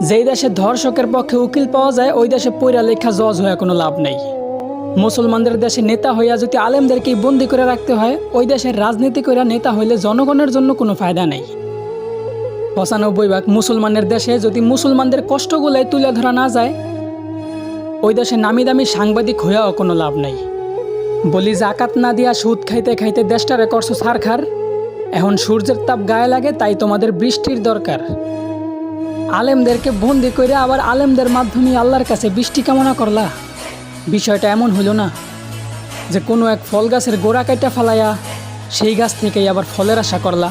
যেই দেশে ধর্ষকের পক্ষে উকিল পাওয়া যায় ওই দেশে পইরা লেখা জজ হয়ে কোনো লাভ নেই। মুসলমানদের দেশে নেতা হইয়া যদি আলেমদেরকেই বন্দি করে রাখতে হয়, ওই দেশের রাজনীতি করে নেতা হইলে জনগণের জন্য কোনো ফায়দা নেই। ৯৫% মুসলমানের দেশে যদি মুসলমানদের কষ্টগুলাই তুলে ধরা না যায়, ওই দেশে নামি দামি সাংবাদিক হইয়াও কোনো লাভ নেই। বলি জাকাত না দিয়া সুদ খাইতে খাইতে দেশটারে করছো ছারখার। এখন সূর্যের তাপ গায়ে লাগে, তাই তোমাদের বৃষ্টির দরকার। আলেমদেরকে বন্দি করে আবার আলেমদের মাধ্যমে আল্লাহর কাছে বৃষ্টি কামনা করলা। বিষয়টা এমন হইল না যে কোনো এক ফল গাছের গোড়া কাইটা ফালাইয়া সেই গাছ থেকেই আবার ফলের আশা করলা।